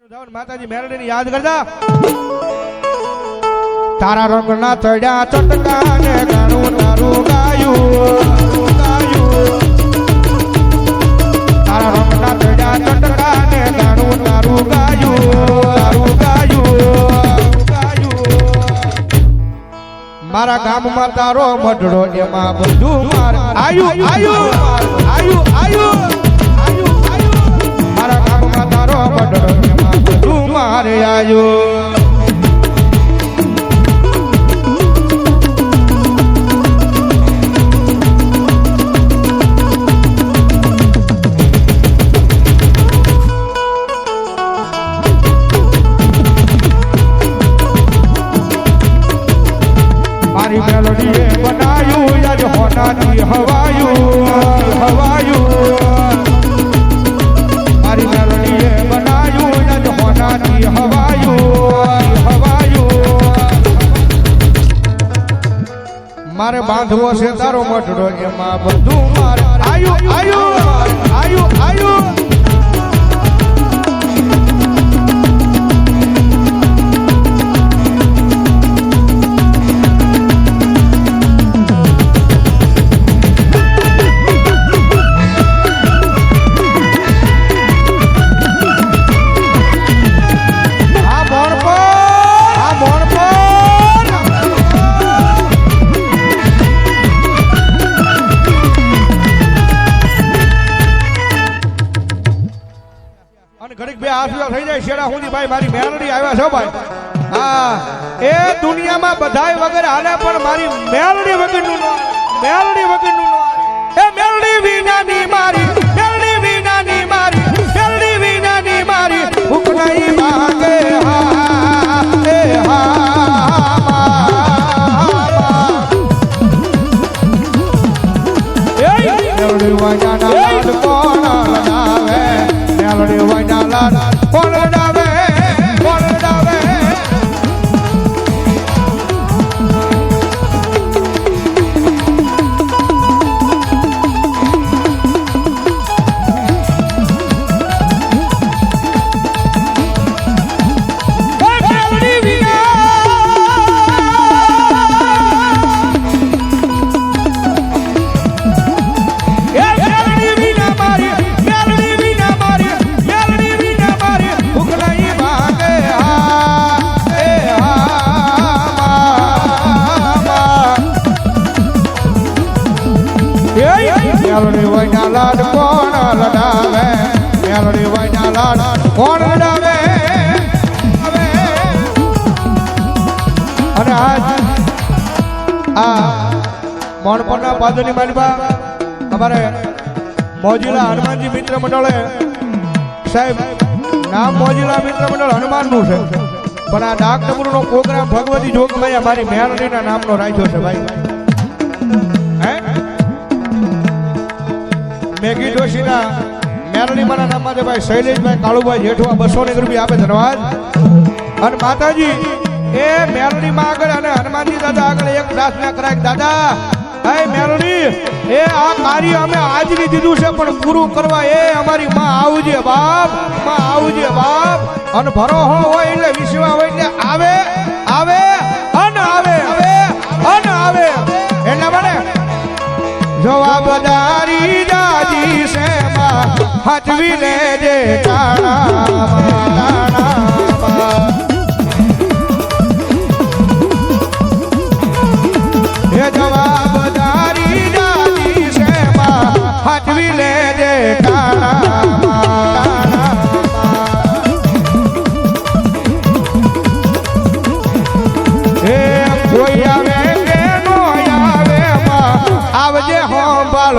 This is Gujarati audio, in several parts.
માતાજી મેરડીને યાદ કરતા તારા રંગના ચડ્યા ચટકા ને ગાણું તારું ગાયું તારા રંગના ચડ્યા ચટકા ને ગાણું તારું ગાયું મારા ગામમાં તારો મઢડો એમાં બધું માર આયુ મારા ગામમાં તારો મઢડો એમાં બધું મારે આયુ મારી મેલોડીએ બનાયું યાદ હોનાથી હવાયું મારી મેલોડીએ બનાયું યાદ હોનાથી હવાયું મારે બાંધવો છે તારો મઢડો એમાં બધું મારે આયુ ઘડીક બે આસુડા થઈ જાય શેડા સુધી ભાઈ મારી મેલડી આવ્યા છો ભાઈ હા એ દુનિયામાં બધાય વગર હાલે પણ મારી મેલડી વગરનું એ મેલડી વિનાની મારી મેલડી વિનાની મારી ભૂખ નહીં માંગે મેલડી વાજાના લાડ કોણ લડાવે મેલડી વાજાના લાડ કોણ લડાવે મેલડી વાયના લાડ કોણ લડાવે મેલડી વાયના લાડ કોણ લડાવે અને આ મોણપરના પાદરની માલબા અમારે મોજીલા હનુમાનજી મિત્ર મંડળે સાહેબ નામ મોજીલા મિત્ર મંડળ હનુમાનનું છે પણ આ ડાક ડબરૂનો પ્રોગ્રામ ભગવતી જોગમાયા મારી મેલડીના નામનો રાખ્યો છે ભાઈ મેઘી જોશીના મેરડીમાના નામમાં ભાઈ શૈલેષભાઈ કાળુભાઈ જેઠવા 200 રૂપિયા આપે ધન્યવાદ અને માતાજી એ મેરડીમાં આગળ અને હનુમાનજી દાદા આગળ એક પ્રાર્થના કરાય દાદા હે મેરડી એ આ કાર્ય અમે આજની દીધું છે પણ પૂરું કરવા એ અમારી માં આવજે બાપ અને ભરોહો હોય એટલે વિશ્વા હોય એટલે આવે એટલા માટે જવાબદારી દાદી છે માં હાચવી લેજે એ જવાબદારી દાદી છે માં હાચવી લેજે કોઈ આવે કે નો આવે આવજે હોંભાળ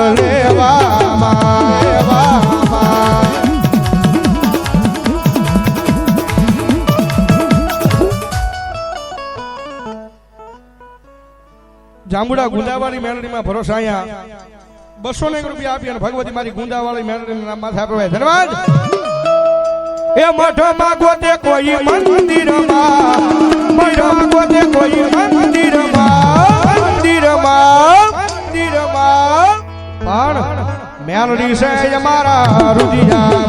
જાંબુડા ગુંદાવાળી મેલડીમાં ભરોસા અહીંયા 200 રૂપિયા આપી અને ભગવતી મારી ગુંદાવાળી મેલડીના નામ માથે આપે ધન્યવાદ એ મઠમાં ગોતે કોઈ મંદિરમાં પણ મેલડી છે અમારા રુદિયા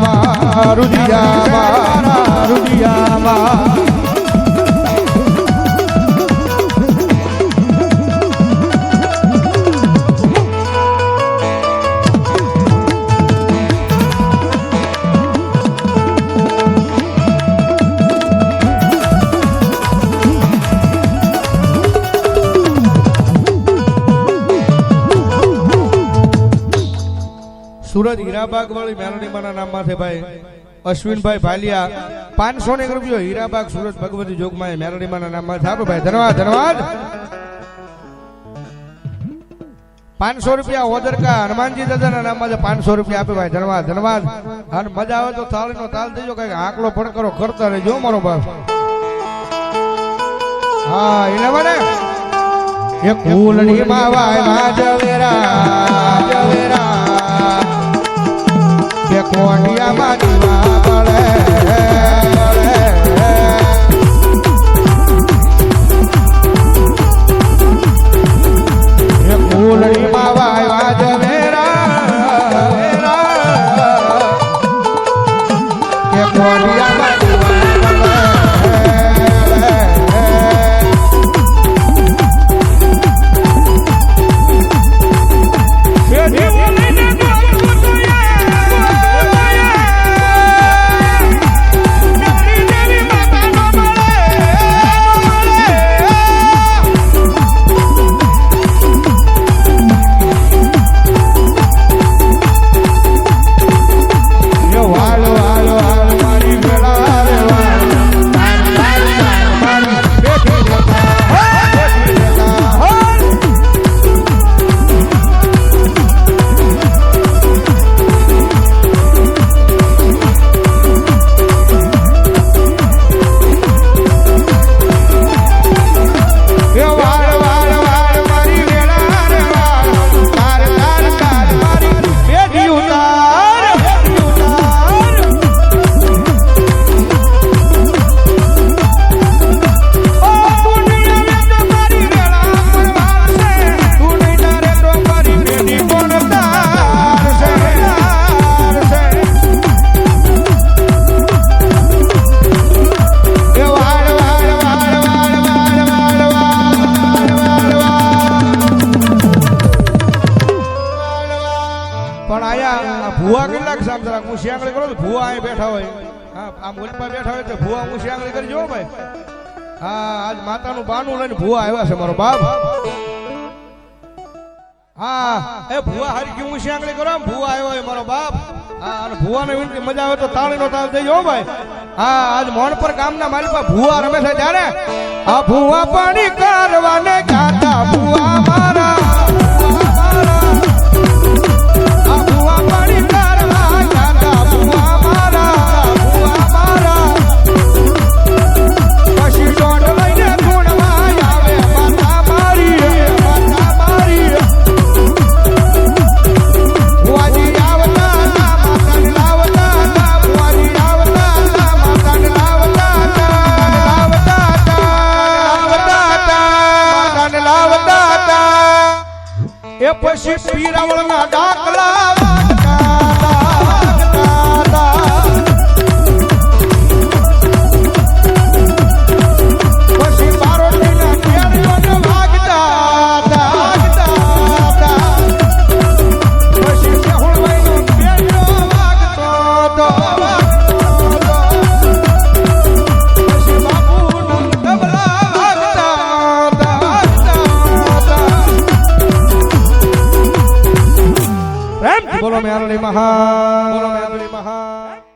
સુરત હીરાબાગ વાળી મેલડીમાના નામમાંથી ભાઈ અશ્વિનભાઈ ભાલિયા 500 રૂપિયો હીરાબાગ સુરત ભગવતી જોગમાં મેલડીમાના નામમાંથી આપો ભાઈ ધન્યવાદ ધન્યવાદ 500 રૂપિયા ઓદરકા હનુમાનજી દાદાના નામમાં 500 રૂપિયા આપે ભાઈ ધન્યવાદ ધન્યવાદ અને મજા આવે તો તાળીનો તાલ દેજો કઈક આંકડો પડકરો કરતા રહેજો મારો બાપ હા એને મને એ કુલની માવાય માજવેરા જવેરા કે કોડિયા માજીવા પડે એ કુલની માવાય માજવેરા કે કોડિયા ભુવા કેટલાક સામ જરાક હું શિયાંગળી કરો ભુવા અહીં બેઠા હોય હા આ મોલપા બેઠા હોય તો ભુવા હું શિયાંગળી કરી જો ભાઈ હા આજ માતાનું બાનું લઈને ભુવા આવ્યા છે મારો બાપ હા એ ભુવા હારી કે હું શિયાંગળી કરો ભુવા આવ્યો હોય મારો બાપ હા અને ભુવાને વિનંતી મજા આવે તો તાળીનો તાળ દેજો ભાઈ હા આજ મોણપર ગામના માલિપા ભુવા રમે છે ત્યારે આ ભુવા પાણી કરવાને ગાતા ભુવા મારા એ પછી પીરાવળના ડાકલા પછી બારોટીના કેળીઓને વાગતા પછી મેહુલભાઈનો કેળીઓ વાગતો પછી બાપુના ડબલા વાગતા બોલો મેરડી મહા બોલો મેરડી મહા